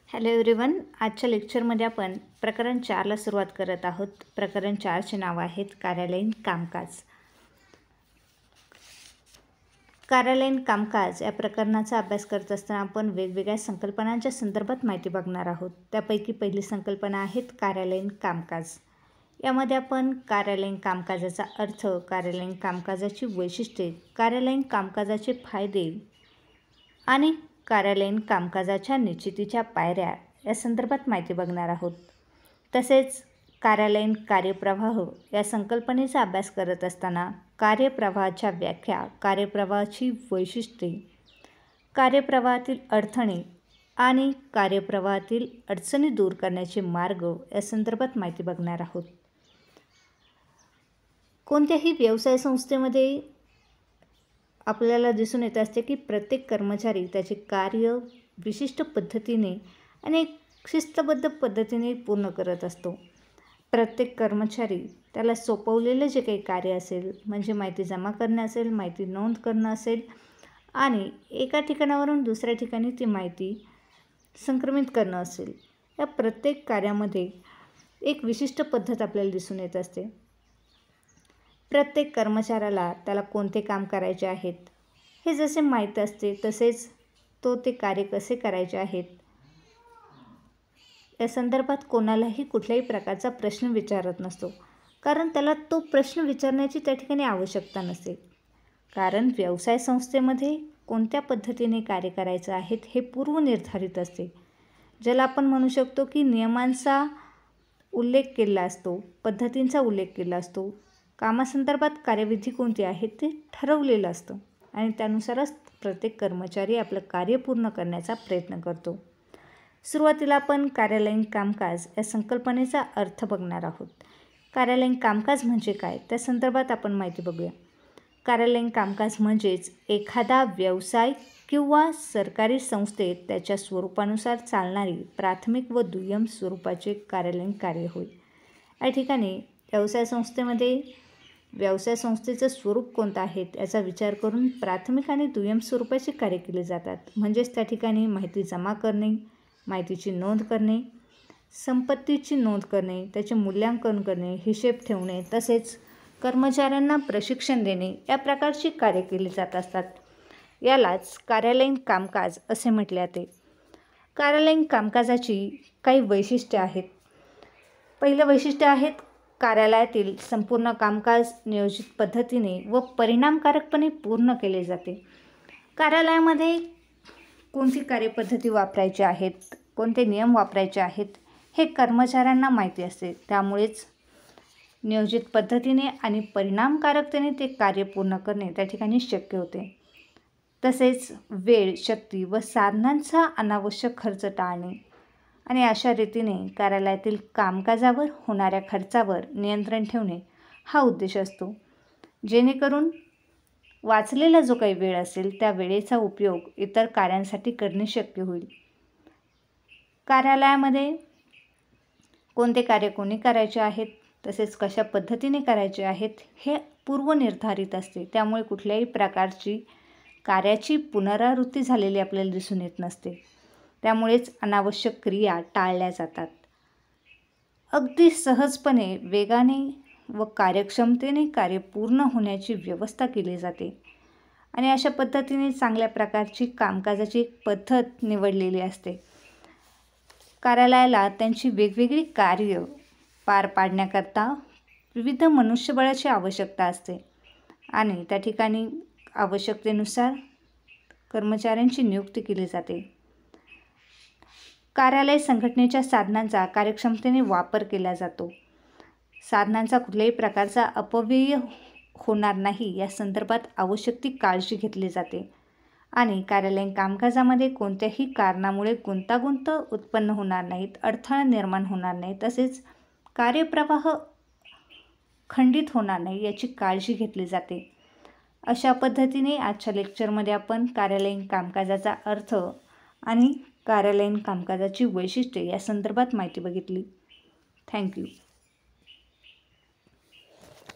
Hello everyone. आजच्या लेक्चरमध्ये आपण प्रकरण 4ला सुरुवात करत आहोत. प्रकरण 4चे नाव आहेत कार्यालयीन कामकाज. कार्यालयीन कामकाज या प्रकरणाचा अभ्यास करत असताना आपण वेगवेगळ्या संकल्पनांच्या संदर्भात माहिती बघणार आहोत. त्यापैकी पहिली संकल्पना आहेत कार्यालयीन कामकाज. यामध्ये आपण कार्यालयीन कामकाजाचा अर्थ, कार्यालयीन कामकाजाची वैशिष्ट्ये, कार्यालयीन कामकाजाचे फायदे आणि कार्यालयीन कामकाजाच्या निश्चितीच्या पायऱ्या या संदर्भात माहिती बघणार आहोत. तसेच कार्यालयीन कार्यप्रवाह या संकल्पनेचा अभ्यास करत असताना कार्यप्रवाहाच्या व्याख्या, कार्यप्रवाहाची वैशिष्ट्ये, कार्यप्रवाहातील अडथळे आणि कार्यप्रवाहातील अडचणी दूर करण्याचे मार्ग या संदर्भात माहिती बघणार आहोत. कोणत्याही व्यवसाय संस्थेमध्ये आपल्याला दिसून येत असते की प्रत्येक कर्मचारी त्याचे कार्य विशिष्ट पद्धतीने आणि शिस्तबद्ध पद्धतीने पूर्ण करत असतो. प्रत्येक कर्मचारी त्याला सोपवलेलं जे काही कार्य असेल, म्हणजे माहिती जमा करणे असेल, माहिती नोंद करणं असेल आणि एका ठिकाणावरून दुसऱ्या ठिकाणी ती माहिती संक्रमित करणं असेल, या प्रत्येक कार्यामध्ये एक विशिष्ट पद्धत आपल्याला दिसून येत असते. प्रत्येक कर्मचाऱ्याला त्याला कोणते काम करायचे आहेत हे जसे माहीत असते, तसेच तो ते कार्य कसे करायचे आहेत या संदर्भात कोणालाही कुठल्याही प्रकारचा प्रश्न विचारत नसतो, कारण त्याला तो प्रश्न विचारण्याची त्या ठिकाणी आवश्यकता नसते. कारण व्यवसाय संस्थेमध्ये कोणत्या पद्धतीने कार्य करायचं आहे हे पूर्वनिर्धारित असते, ज्याला आपण म्हणू शकतो की नियमांचा उल्लेख केला असतो, पद्धतींचा उल्लेख केला असतो. कामासंदर्भात कार्यविधी कोणती आहे ते ठरवलेलं असतं आणि त्यानुसारच प्रत्येक कर्मचारी आपलं कार्य पूर्ण करण्याचा प्रयत्न करतो. सुरुवातीला आपण कार्यालयीन कामकाज या संकल्पनेचा अर्थ बघणार आहोत. कार्यालयीन कामकाज म्हणजे काय त्या संदर्भात आपण माहिती बघूया. कार्यालयीन कामकाज म्हणजेच एखादा व्यवसाय किंवा सरकारी संस्थेत त्याच्या स्वरूपानुसार चालणारी प्राथमिक व दुय्यम स्वरूपाचे कार्यालयीन कार्य होय. या ठिकाणी व्यवसाय संस्थेचं स्वरूप कोणतं आहे याचा विचार करून प्राथमिक आणि दुय्यम स्वरूपाची कार्य केली जातात. म्हणजेच त्या ठिकाणी माहिती जमा करणे, माहितीची नोंद करणे, संपत्तीची नोंद करणे, त्याचे मूल्यांकन करणे, हिशेब ठेवणे, तसेच कर्मचाऱ्यांना प्रशिक्षण देणे या प्रकारची कार्य केली जात असतात. यालाच कार्यालयीन कामकाज असे म्हटले जाते. कार्यालयीन कामकाजाची काही वैशिष्ट्ये आहेत. पहिलं वैशिष्ट्य आहेत कार्यालयातील संपूर्ण कामकाज नियोजित पद्धतीने व परिणामकारकपणे पूर्ण केले जाते. कार्यालयामध्ये कोणती कार्यपद्धती वापरायची आहेत, कोणते नियम वापरायचे आहेत हे कर्मचाऱ्यांना माहिती असते. त्यामुळेच नियोजित पद्धतीने आणि परिणामकारकतेने ते कार्य पूर्ण करणे त्या ठिकाणी शक्य होते. तसेच वेळ, शक्ती व साधनांचा अनावश्यक खर्च टाळणे आणि अशा रीतीने कार्यालयातील कामकाजावर होणाऱ्या खर्चावर नियंत्रण ठेवणे हा उद्देश असतो, जेणेकरून वाचलेला जो काही वेळ असेल त्या वेळेचा उपयोग इतर कार्यांसाठी करणे शक्य होईल. कार्यालयामध्ये कोणते कार्य कोणी करायचे आहेत, तसेच कशा पद्धतीने करायचे आहेत हे पूर्वनिर्धारित असते. त्यामुळे कुठल्याही प्रकारची कार्याची पुनरावृत्ती झालेली आपल्याला दिसून येत नसते. त्यामुळेच अनावश्यक क्रिया टाळल्या जातात. अगदी सहजपणे, वेगाने व कार्यक्षमतेने कार्य पूर्ण होण्याची व्यवस्था केली जाते आणि अशा पद्धतीने चांगल्या प्रकारची कामकाजाची एक पद्धत निवडलेली असते. कार्यालयाला त्यांची वेगवेगळी कार्य पार पाडण्याकरता विविध मनुष्यबळाची आवश्यकता असते आणि त्या ठिकाणी आवश्यकतेनुसार कर्मचाऱ्यांची नियुक्ती केली जाते. कार्यालय संघटनेच्या साधनांचा कार्यक्षमतेने वापर केला जातो. साधनांचा कुठल्याही प्रकारचा अपव्यय होणार नाही या संदर्भात आवश्यक ती काळजी घेतली जाते आणि कार्यालयीन कामकाजामध्ये कोणत्याही कारणामुळे गुंतागुंत उत्पन्न होणार नाहीत, अडथळा निर्माण होणार नाही, तसेच कार्यप्रवाह खंडित होणार नाही याची काळजी घेतली जाते. अशा पद्धतीने आजच्या लेक्चरमध्ये आपण कार्यालयीन कामकाजाचा अर्थ आणि कार्यालयीन कामकाजाची वैशिष्ट्ये या संदर्भात माहिती बघितली. थँक्यू.